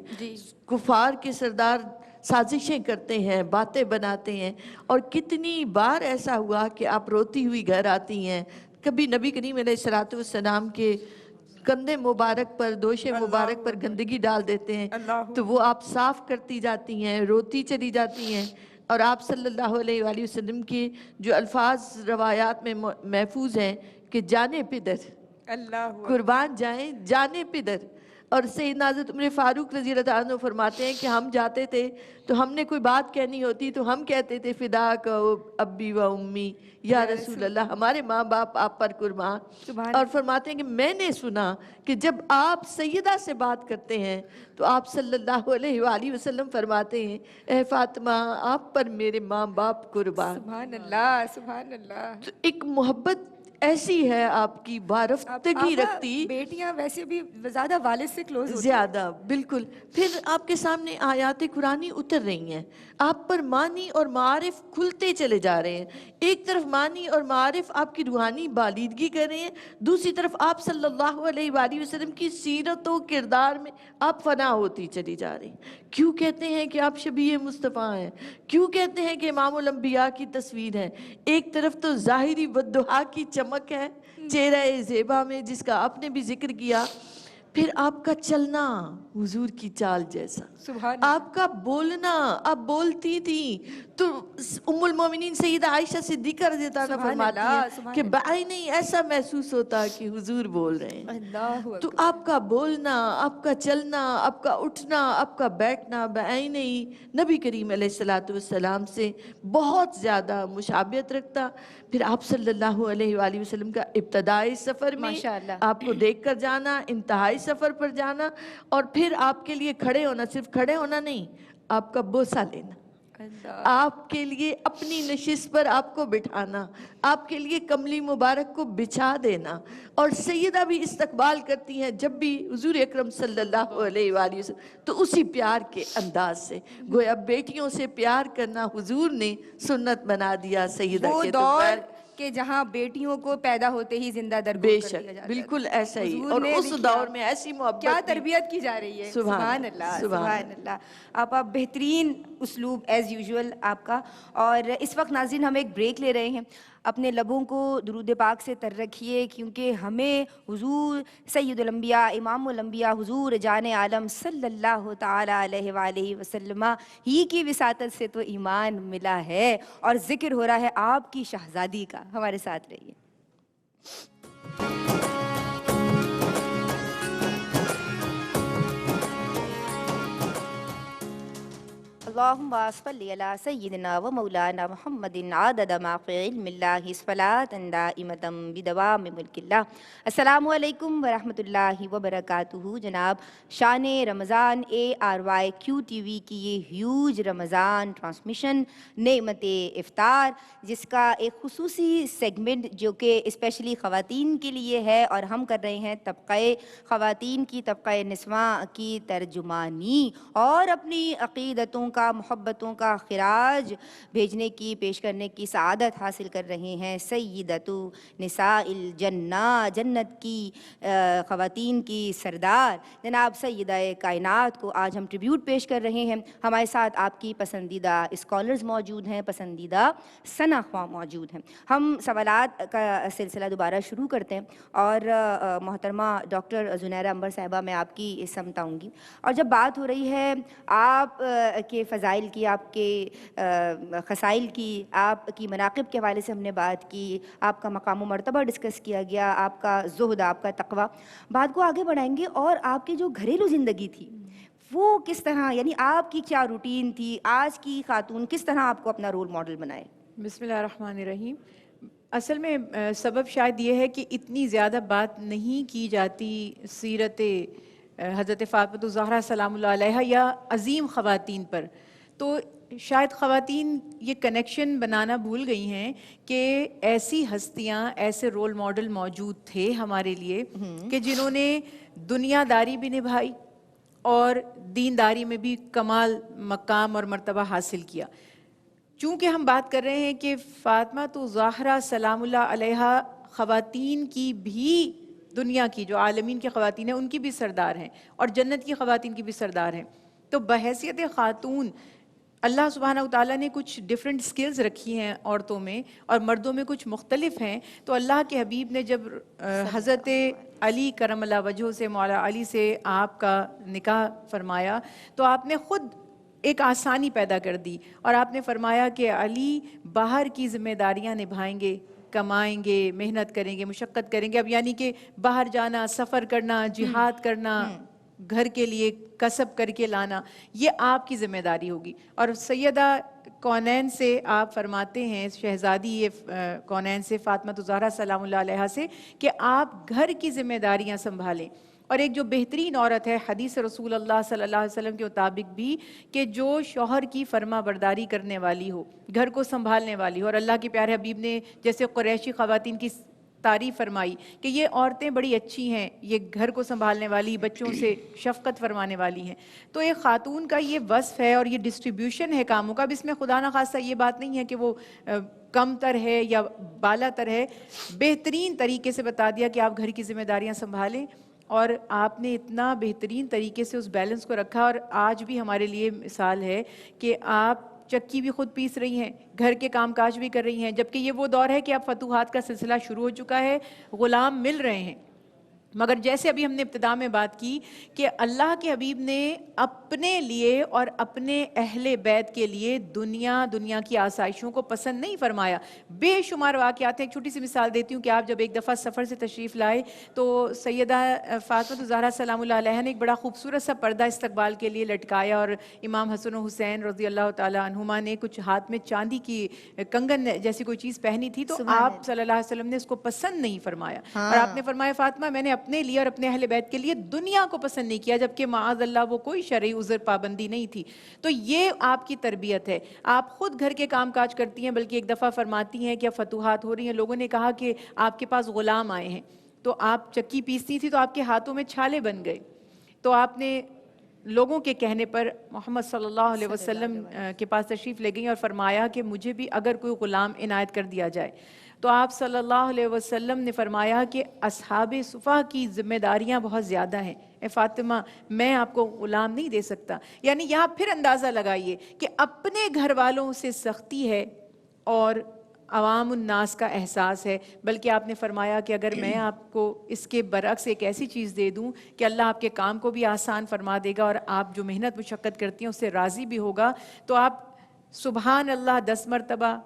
کفار کے سردار سازشیں کرتے ہیں، باتیں بناتے ہیں، اور کتنی بار ایسا ہوا کہ آپ روتی ہوئی گھر آتی ہیں۔ کبھی نبی کریم علیہ السلام کے کندھے مبارک پر، دوش مبارک پر گندگی ڈال دیتے ہیں تو وہ آپ صاف کرتی جاتی ہیں، روتی چلی جاتی ہیں، اور آپ صلی اللہ علیہ وآلہ وسلم کے جو الفاظ روایات میں محفوظ ہیں کہ جانے پدر، قربان جائیں جانے پدر۔ اور سیدنا حضرت عمر فاروق رضی اللہ عنہ فرماتے ہیں کہ ہم جاتے تھے تو ہم نے کوئی بات کہنی ہوتی تو ہم کہتے تھے فدا کا ابی و امی یا رسول اللہ، ہمارے ماں باپ آپ پر قربان۔ اور فرماتے ہیں کہ میں نے سنا کہ جب آپ سیدہ سے بات کرتے ہیں تو آپ صلی اللہ علیہ وآلہ وسلم فرماتے ہیں اے فاطمہ آپ پر میرے ماں باپ قربان۔ سبحان اللہ، سبحان اللہ۔ تو ایک محبت ایسی ہے آپ کی بارفتگی رکھتی بیٹیاں ویسے بھی زیادہ والد سے کلوز ہوتی ہیں. زیادہ، بالکل. پھر آپ کے سامنے آیات قرآنی اتر رہی ہیں، آپ پر معنی اور معارف کھلتے چلے جا رہے ہیں. ایک طرف معنی اور معارف آپ کی روحانی بالیدگی کر رہے ہیں، دوسری طرف آپ صلی اللہ علیہ وآلہ وسلم کی سیرت و کردار میں آپ فنا ہوتی چلی جا رہی ہیں. کیوں کہتے ہیں کہ آپ شبیہ مصطفیٰ ہیں؟ کیوں کہتے ہیں کہ امام الانبیاء کی تصویر ہے؟ ایک طرف تو ظاہری والضحیٰ کی چمک ہے چہرہ زیبا میں، جس کا آپ نے بھی ذکر کیا، پھر آپ کا چلنا حضور کی چال جیسا، سبحان آپ کا بولنا، آپ بولتی تھی تو ام المومنین سیدہ عائشہ صدیقہ رضی اللہ عنہ سبحان فرماتی اللہ، ہیں سبحان کہ اللہ. بعین نہیں ایسا محسوس ہوتا کہ حضور بول رہے ہیں. اللہ تو اکبر. آپ کا بولنا، آپ کا چلنا، آپ کا اٹھنا، آپ کا بیٹھنا بعین ہی نبی کریم علیہ السلام سے بہت زیادہ مشابہت رکھتا. پھر آپ صلی اللہ علیہ وآلہ وسلم کا ابتدائی سفر میں ماشاءاللہ. آپ کو دیکھ کر جانا، انتہائی سفر پر جانا، اور پھر آپ کے لیے کھڑے ہونا، صرف کھڑے ہونا نہیں، آپ کا بوسہ لینا، اللہ. آپ کے لیے اپنی نشست پر آپ کو بٹھانا، آپ کے لیے کملی مبارک کو بچھا دینا. اور سیدہ بھی استقبال کرتی ہیں جب بھی حضور اکرم صلی اللہ علیہ وآلہ وسلم، تو اسی پیار کے انداز سے. گویا بیٹیوں سے پیار کرنا حضور نے سنت بنا دیا سیدہ وہ کے. تو دور کہ جہاں بیٹیوں کو پیدا ہوتے ہی زندہ بے درگور کر دیا شک، جاتا تھا. بالکل ایسا ہی. حضور اور نے اس دیکھیے دور آپ میں ایسی محبت کیا بھی. تربیت کی جا رہی ہے. سبحان اللہ، سبحان اللہ. آپ بہترین اسلوب ایز یوزول آپ کا. اور اس وقت ناظرین ہم ایک بریک لے رہے ہیں. اپنے لبوں کو درود پاک سے تر رکھیے، کیونکہ ہمیں حضور سید الانبیاء امام الانبیاء حضور جان عالم صلی اللہ تعالی علیہ وآلہ وسلم ہی کی وساطت سے تو ایمان ملا ہے، اور ذکر ہو رہا ہے آپ کی شہزادی کا. ہمارے ساتھ رہیے. اللہم صلی علی سیدنا و مولانا محمد عدد ما فی علم اللہ صلاۃ دائمۃ بدوام ملک اللہ. السلام علیکم ورحمۃ اللہ وبرکاتہ. جناب شان رمضان ARYQ TV کی یہ ہیوج رمضان ٹرانسمیشن نعمت افطار، جس کا ایک خصوصی سیگمنٹ جو کہ اسپیشلی خواتین کے لیے ہے، اور ہم کر رہے ہیں طبقہ خواتین کی، طبقہ نسواں کی ترجمانی، اور اپنی عقیدتوں کا، محبتوں کا خراج بھیجنے کی، پیش کرنے کی سعادت حاصل کر رہے ہیں سیدتو نساء الجنہ، جنت کی خواتین کی سردار جناب سیدہ کائنات کو آج ہم ٹریبیوٹ پیش کر رہے ہیں. ہمارے ساتھ آپ کی پسندیدہ اسکالرز موجود ہیں، پسندیدہ ثنا خواں موجود ہیں. ہم سوالات کا سلسلہ دوبارہ شروع کرتے ہیں، اور محترمہ ڈاکٹر زنیرہ انبر صاحبہ میں آپ کی سمت آؤں گی. اور جب بات ہو رہی ہے آپ کے فضائل کی، آپ کے خصائل کی، آپ کی مناقب کے حوالے سے ہم نے بات کی، آپ کا مقام و مرتبہ ڈسکس کیا گیا، آپ کا زہد، آپ کا تقویٰ. بات کو آگے بڑھائیں گے، اور آپ کی جو گھریلو زندگی تھی وہ کس طرح، یعنی آپ کی کیا روٹین تھی، آج کی خاتون کس طرح آپ کو اپنا رول ماڈل بنائے؟ بسم اللہ الرحمن الرحیم. اصل میں سبب شاید یہ ہے کہ اتنی زیادہ بات نہیں کی جاتی سیرت حضرت فاطمہ الزہرا سلام اللہ علیہا یا عظیم خواتین پر. تو شاید خواتین یہ کنیکشن بنانا بھول گئی ہیں کہ ایسی ہستیاں، ایسے رول ماڈل موجود تھے ہمارے لیے کہ جنہوں نے دنیا داری بھی نبھائی اور دینداری میں بھی کمال مقام اور مرتبہ حاصل کیا. چونکہ ہم بات کر رہے ہیں کہ فاطمہ تو زہرا سلام اللہ علیہا خواتین کی بھی، دنیا کی جو عالمین کی خواتین ہیں ان کی بھی سردار ہیں، اور جنت کی خواتین کی بھی سردار ہیں. تو بحیثیت خاتون اللہ سبحانہ وتعالیٰ نے کچھ ڈیفرنٹ سکلز رکھی ہیں عورتوں میں، اور مردوں میں کچھ مختلف ہیں. تو اللہ کے حبیب نے جب حضرت علی کرم اللہ وجہہ سے، مولا علی سے آپ کا نکاح فرمایا، تو آپ نے خود ایک آسانی پیدا کر دی، اور آپ نے فرمایا کہ علی باہر کی ذمہ داریاں نبھائیں گے، کمائیں گے، محنت کریں گے، مشقت کریں گے. اب یعنی کہ باہر جانا، سفر کرنا، جہاد کرنا، گھر کے لیے کسب کر کے لانا، یہ آپ کی ذمہ داری ہوگی. اور سیدہ کونین سے آپ فرماتے ہیں، شہزادی کونین سے، فاطمہ الزہرا سلام اللہ علیہا سے، کہ آپ گھر کی ذمہ داریاں سنبھالیں. اور ایک جو بہترین عورت ہے حدیث رسول اللہ صلی اللہ علیہ وسلم کے مطابق بھی، کہ جو شوہر کی فرما برداری کرنے والی ہو، گھر کو سنبھالنے والی ہو. اور اللہ کے پیارے حبیب نے جیسے قریشی خواتین کی تعریف فرمائی کہ یہ عورتیں بڑی اچھی ہیں، یہ گھر کو سنبھالنے والی، بچوں سے شفقت فرمانے والی ہیں. تو ایک خاتون کا یہ وصف ہے اور یہ ڈسٹریبیوشن ہے کاموں کا. اب اس میں خدا نخواستہ یہ بات نہیں ہے کہ وہ کم تر ہے یا بالا تر ہے، بہترین طریقے سے بتا دیا کہ آپ گھر کی ذمہ داریاں سنبھالیں، اور آپ نے اتنا بہترین طریقے سے اس بیلنس کو رکھا. اور آج بھی ہمارے لیے مثال ہے کہ آپ چکی بھی خود پیس رہی ہیں، گھر کے کام کاج بھی کر رہی ہیں، جبکہ یہ وہ دور ہے کہ اب فتوحات کا سلسلہ شروع ہو چکا ہے، غلام مل رہے ہیں. مگر جیسے ابھی ہم نے ابتدا میں بات کی کہ اللہ کے حبیب نے اپنے لیے اور اپنے اہل بیت کے لیے دنیا کی آسائشوں کو پسند نہیں فرمایا. بے شمار واقعات ہیں. ایک چھوٹی سی مثال دیتی ہوں کہ آپ جب ایک دفعہ سفر سے تشریف لائے تو سیدہ فاطمہ الزہرا سلام اللہ علیہا نے ایک بڑا خوبصورت سا پردہ استقبال کے لیے لٹکایا، اور امام حسن و حسین رضی اللہ تعالیٰ عنہما نے کچھ ہاتھ میں چاندی کی کنگن جیسی کوئی چیز پہنی تھی، تو آپ صلی اللہ علیہ وسلم نے اس کو پسند نہیں فرمایا. اور آپ نے فرمایا فاطمہ میں نے اپنے لیے اور اپنے اہل بیت کے لیے دنیا کو پسند نہیں کیا، جبکہ معاذ اللہ وہ کوئی شرعی عذر پابندی نہیں تھی. تو یہ آپ کی تربیت ہے. آپ خود گھر کے کام کاج کرتی ہیں، بلکہ ایک دفعہ فرماتی ہیں کہ اب فتوحات ہو رہی ہیں، لوگوں نے کہا کہ آپ کے پاس غلام آئے ہیں، تو آپ چکی پیستی تھی تو آپ کے ہاتھوں میں چھالے بن گئے. تو آپ نے لوگوں کے کہنے پر محمد صلی اللہ علیہ وسلم کے پاس تشریف لے گئیں اور فرمایا کہ مجھے بھی اگر کوئی غلام عنایت کر دیا جائے. تو آپ صلی اللہ علیہ وسلم نے فرمایا کہ اصحاب صفہ کی ذمہ داریاں بہت زیادہ ہیں، اے فاطمہ میں آپ کو غلام نہیں دے سکتا. یعنی یہاں پھر اندازہ لگائیے کہ اپنے گھر والوں سے سختی ہے اور عوام الناس کا احساس ہے. بلکہ آپ نے فرمایا کہ اگر میں آپ کو اس کے برعکس ایک ایسی چیز دے دوں کہ اللہ آپ کے کام کو بھی آسان فرما دے گا اور آپ جو محنت مشقت کرتی ہیں اس سے راضی بھی ہوگا، تو آپ سبحان اللہ 10 مرتبہ،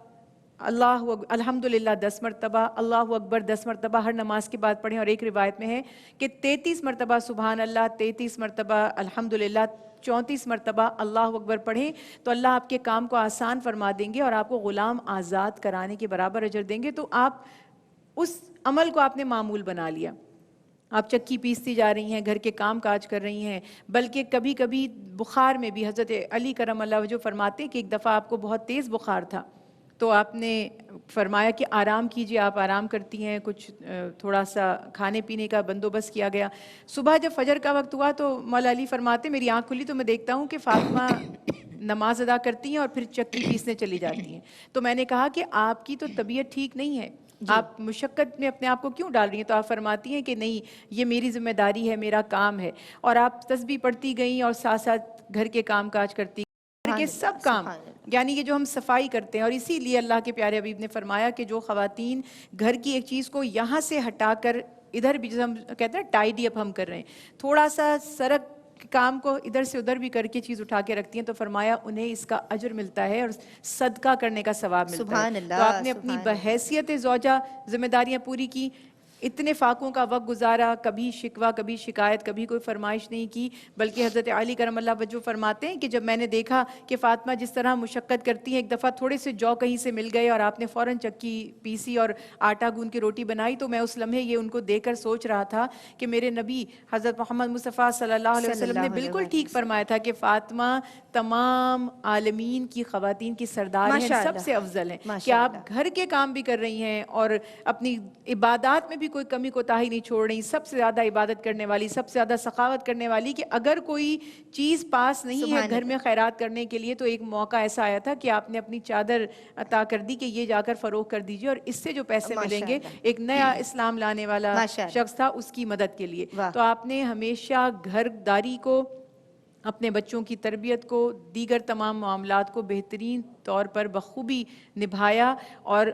الحمدللہ 10 مرتبہ، اللہ اکبر 10 مرتبہ ہر نماز کے بعد پڑھیں. اور ایک روایت میں ہے کہ 33 مرتبہ سبحان اللہ، 33 مرتبہ الحمدللہ، 34 مرتبہ اللہ اکبر پڑھیں تو اللہ آپ کے کام کو آسان فرما دیں گے اور آپ کو غلام آزاد کرانے کے برابر اجر دیں گے. تو آپ اس عمل کو آپ نے معمول بنا لیا. آپ چکی پیستی جا رہی ہیں، گھر کے کام کاج کر رہی ہیں، بلکہ کبھی کبھی بخار میں بھی حضرت علی کرم اللہ وجہ فرماتے ہیں کہ ایک دفعہ آپ کو بہت تیز بخار تھا تو آپ نے فرمایا کہ آرام کیجئے. آپ آرام کرتی ہیں، کچھ تھوڑا سا کھانے پینے کا بندوبست کیا گیا. صبح جب فجر کا وقت ہوا تو مولا علی فرماتے میری آنکھ کھلی تو میں دیکھتا ہوں کہ فاطمہ نماز ادا کرتی ہیں اور پھر چکی پیسنے چلی جاتی ہیں. تو میں نے کہا کہ آپ کی تو طبیعت ٹھیک نہیں ہے، آپ مشقت میں اپنے آپ کو کیوں ڈال رہی ہیں؟ تو آپ فرماتی ہیں کہ نہیں، یہ میری ذمہ داری ہے، میرا کام ہے. اور آپ تسبیح پڑھتی گئیں اور ساتھ ساتھ گھر کے کام کاج کرتی کے سب کام، یعنی یہ جو ہم صفائی کرتے ہیں. اور اسی لیے اللہ کے پیارے حبیب نے فرمایا کہ جو خواتین گھر کی ایک چیز کو یہاں سے ہٹا کر ادھر بھی، جیسے ہم کہتے ہیں ٹائڈی اپ ہم کر رہے ہیں، تھوڑا سا سرک کام کو ادھر سے ادھر بھی کر کے چیز اٹھا کے رکھتی ہیں، تو فرمایا انہیں اس کا اجر ملتا ہے اور صدقہ کرنے کا ثواب ملتا ہے. تو آپ نے اپنی بحیثیت زوجہ ذمہ داریاں پوری کی، اتنے فاقوں کا وقت گزارا، کبھی شکوہ، کبھی شکایت، کبھی کوئی فرمائش نہیں کی. بلکہ حضرت علی کرم اللہ وجہ فرماتے ہیں کہ جب میں نے دیکھا کہ فاطمہ جس طرح مشقت کرتی ہیں، ایک دفعہ تھوڑے سے جو کہیں سے مل گئے اور آپ نے فوراً چکی پیسی اور آٹا گوندھ کی روٹی بنائی، تو میں اس لمحے یہ ان کو دیکھ کر سوچ رہا تھا کہ میرے نبی حضرت محمد مصطفیٰ صلی اللہ علیہ وسلم نے بالکل ٹھیک فرمایا تھا کہ فاطمہ تمام عالمین کی خواتین کی سردار ہیں، سب سے افضل ہیں. کہ آپ گھر کے کام بھی کر رہی ہیں اور اپنی عبادات میں بھی کوئی کمی کوتاہی نہیں چھوڑ رہی، سب سے زیادہ عبادت کرنے والی، سب سے زیادہ سخاوت کرنے والی. کہ اگر کوئی چیز پاس نہیں ہے گھر میں خیرات کرنے کے لیے، تو ایک موقع ایسا آیا تھا کہ آپ نے اپنی چادر عطا کر دی کہ یہ جا کر فروخت کر دیجئے، اور اس سے جو پیسے ملیں گے ایک نیا اسلام لانے والا شخص تھا اس کی مدد کے لیے. تو آپ نے ہمیشہ گھر داری کو، اپنے بچوں کی تربیت کو، دیگر تمام معاملات کو بہترین طور پر بخوبی نبھایا. اور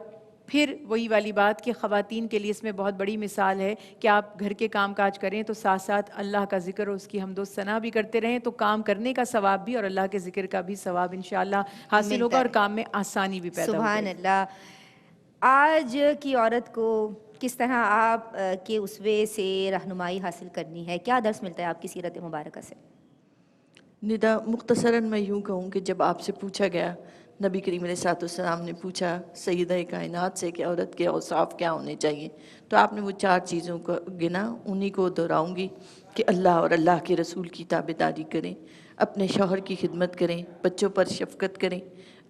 پھر وہی والی بات کہ خواتین کے لیے اس میں بہت بڑی مثال ہے کہ آپ گھر کے کام کاج کریں تو ساتھ ساتھ اللہ کا ذکر اور اس کی حمد و ثنا بھی کرتے رہیں، تو کام کرنے کا ثواب بھی اور اللہ کے ذکر کا بھی ثواب انشاءاللہ حاصل ہوگا اور کام میں آسانی بھی پیدا ہوگی. سبحان اللہ. آج کی عورت کو کس طرح آپ کے اسوے سے رہنمائی حاصل کرنی ہے؟ کیا درس ملتا ہے آپ کی سیرت مبارکہ سے؟ ندا مختصراً میں یوں کہوں کہ جب آپ سے پوچھا گیا، نبی کریم علیہ الصلوۃ والسلام نے پوچھا سیدہ کائنات سے کہ عورت کے اوصاف کیا ہونے چاہیے، تو آپ نے وہ 4 چیزوں کو گنا، انہی کو دہراؤں گی کہ اللہ اور اللہ کے رسول کی تابعداری کریں، اپنے شوہر کی خدمت کریں، بچوں پر شفقت کریں،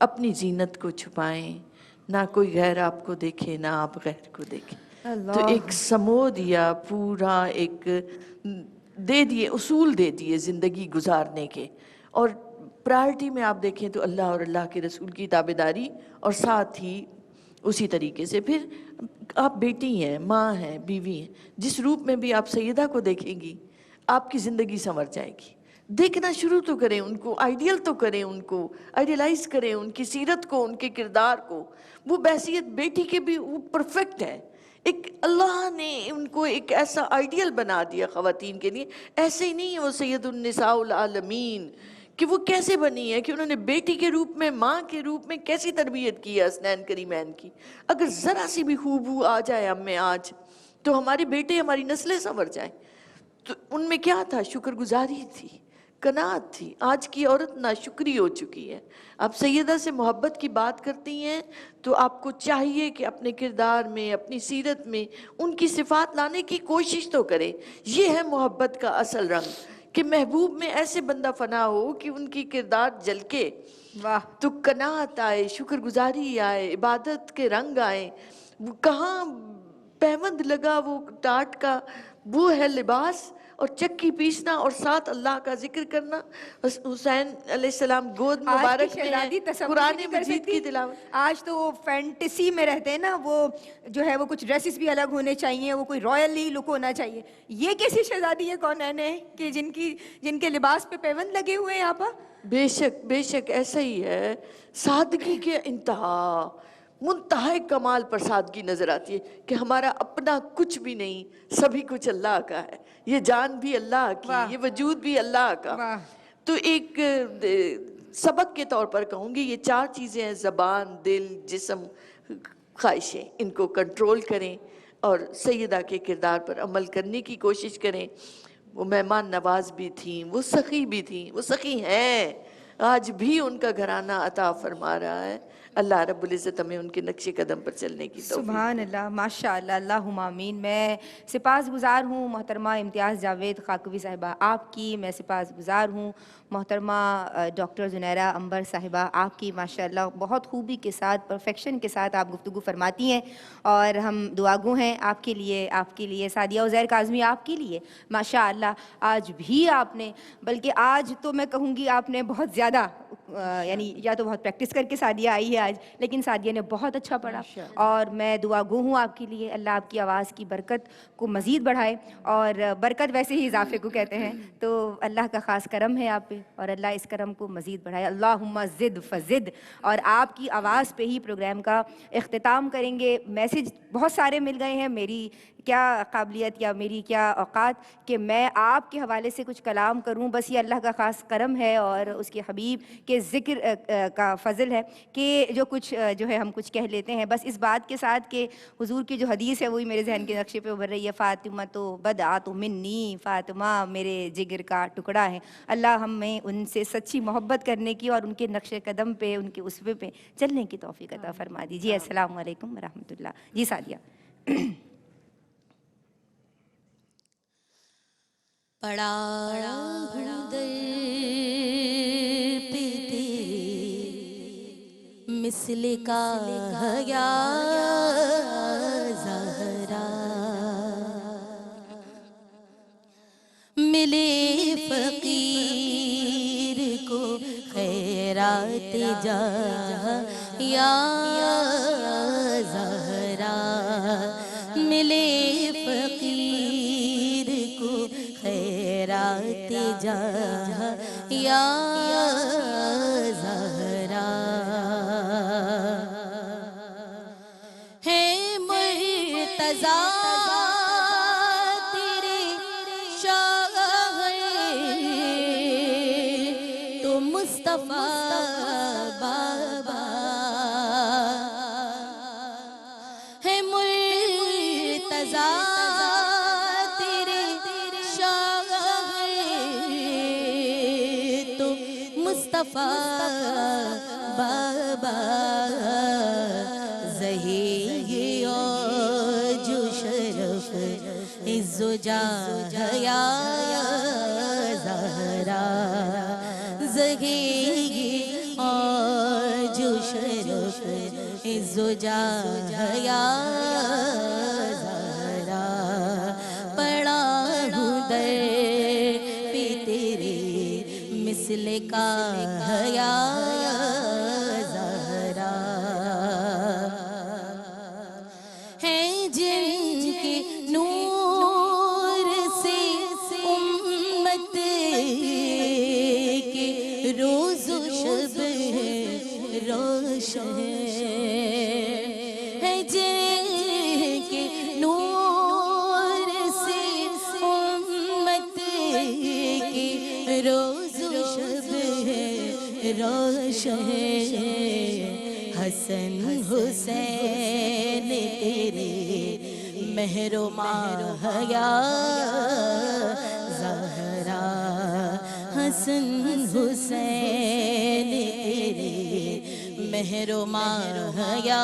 اپنی زینت کو چھپائیں، نہ کوئی غیر آپ کو دیکھے نہ آپ غیر کو دیکھیں. تو ایک سمو دیا، پورا ایک دے دیے، اصول دے دیے زندگی گزارنے کے. اور پرائرٹی میں آپ دیکھیں تو اللہ اور اللہ کے رسول کی تابعداری، اور ساتھ ہی اسی طریقے سے پھر آپ بیٹی ہیں، ماں ہیں، بیوی ہیں، جس روپ میں بھی آپ سیدہ کو دیکھیں گی آپ کی زندگی سنور جائے گی. دیکھنا شروع تو کریں ان کو، آئیڈیل تو کریں ان کو، آئیڈیلائز کریں ان کی سیرت کو، ان کے کردار کو. وہ بحیثیت بیٹی کے بھی وہ پرفیکٹ ہے. ایک اللہ نے ان کو ایک ایسا آئیڈیل بنا دیا خواتین کے لیے. ایسے ہی نہیں ہے وہ سید النساء العالمین کہ وہ کیسے بنی ہے، کہ انہوں نے بیٹی کے روپ میں، ماں کے روپ میں کیسی تربیت کی ہے حسنین کریمین کی. اگر ذرا سی بھی خوبو آ جائے ہم میں آج، تو ہمارے بیٹے، ہماری نسلیں سنور جائیں. تو ان میں کیا تھا؟ شکر گزاری تھی، قناعت تھی. آج کی عورت ناشکری ہو چکی ہے. آپ سیدہ سے محبت کی بات کرتی ہیں تو آپ کو چاہیے کہ اپنے کردار میں، اپنی سیرت میں ان کی صفات لانے کی کوشش تو کریں. یہ ہے محبت کا اصل رنگ، کہ محبوب میں ایسے بندہ فنا ہو کہ ان کی کردار جھلکے. واہ. تو قناعت آئے، شکر گزاری آئے، عبادت کے رنگ آئے. وہ کہاں پیوند لگا وہ ٹاٹ کا، وہ ہے لباس اور چکی پیسنا اور ساتھ اللہ کا ذکر کرنا. حسین علیہ السلام گود آج کی مبارک میں شہزادی ہیں، تصور قرآن نہیں کر مجید سکتی. کی تلاوت. آج تو وہ فینٹیسی میں رہتے ہیں نا، وہ جو ہے وہ کچھ ڈریسز بھی الگ ہونے چاہیے، وہ کوئی رائلی لک ہونا چاہیے. یہ کیسی شہزادی ہے کونین ہے کہ جن کے لباس پہ پیوند لگے ہوئے ہیں آپا؟ بے شک بے شک ایسا ہی ہے. سادگی کے انتہا، منتہا کمال پر سادگی نظر آتی ہے کہ ہمارا اپنا کچھ بھی نہیں، سبھی کچھ اللہ کا ہے. یہ جان بھی اللہ کی، واہ. یہ وجود بھی اللہ کا. واہ. تو ایک سبق کے طور پر کہوں گی، یہ 4 چیزیں ہیں: زبان، دل، جسم، خواہشیں. ان کو کنٹرول کریں اور سیدہ کے کردار پر عمل کرنے کی کوشش کریں. وہ مہمان نواز بھی تھیں، وہ سخی بھی تھیں، وہ سخی ہیں، آج بھی ان کا گھرانہ عطا فرما رہا ہے. اللہ رب العزت ہمیں ان کے نقش قدم پر چلنے کی توفیق سبحان اللہ، ماشاء اللہ، اللہم آمین. میں سپاس گزار ہوں محترمہ امتیاز جاوید خاکوی صاحبہ آپ کی. میں سپاس گزار ہوں محترمہ ڈاکٹر زنیرہ عنبر صاحبہ آپ کی. ماشاء اللہ بہت خوبی کے ساتھ، پرفیکشن کے ساتھ آپ گفتگو فرماتی ہیں، اور ہم دعاگو ہیں آپ کے لیے سعدیہ عزیر کاظمی آپ کے لیے. ماشاء اللہ آج بھی آپ نے، بلکہ آج تو میں کہوں گی آپ نے بہت زیادہ، یعنی یا تو بہت پریکٹس کر کے سعدیہ آئی ہے آج، لیکن سعدیہ نے بہت اچھا پڑھا. اور میں دعا گو ہوں آپ کے لیے، اللہ آپ کی آواز کی برکت کو مزید بڑھائے. اور برکت ویسے ہی اضافے کو کہتے ہیں، تو اللہ کا خاص کرم ہے آپ پہ، اور اللہ اس کرم کو مزید بڑھائے. اللہم زد فزد. اور آپ کی آواز پہ ہی پروگرام کا اختتام کریں گے. میسج بہت سارے مل گئے ہیں. میری کیا قابلیت یا میری کیا اوقات کہ میں آپ کے حوالے سے کچھ کلام کروں، بس یہ اللہ کا خاص کرم ہے اور اس کے حبیب کے ذکر کا فضل ہے کہ جو کچھ جو ہے ہم کچھ کہہ لیتے ہیں. بس اس بات کے ساتھ کہ حضور کی جو حدیث ہے وہی میرے ذہن کے نقشے پہ ابھر رہی ہے: فاطمہ تو بدعۃ منی، فاطمہ میرے جگر کا ٹکڑا ہے. اللہ ہمیں ان سے سچی محبت کرنے کی اور ان کے نقش قدم پہ، ان کے اسوے پہ چلنے کی توفیق عطا فرما دیجیے. السلام علیکم ورحمۃ اللہ. جی سعدیہ. پڑا ہوں در پہ تیرے مثل کا یا زہرا، ملے فقیر کو خیرات جا یا زہرا، ملے فقیر کو خیرات جا یا زہرا. ہے مرتضیٰ تیرے شاہ تو مصطفیٰ بابا، ہے مرتضیٰ تیرے شاہ تو مصطفیٰ بابا. زہی اور جو شرف عز و جاہ یا زہرا، زہی اور جو شرف عز و جاہ یا زہرا. کا حیا زہرا ہے جن کے نور سے امت کے روز و شب روشن ہے جن کے نور سے امت کے روز و شب روشن حسن حسین تیرے مہر و ماہیا زہرا حسن حسین تیرے مہر و ماہیا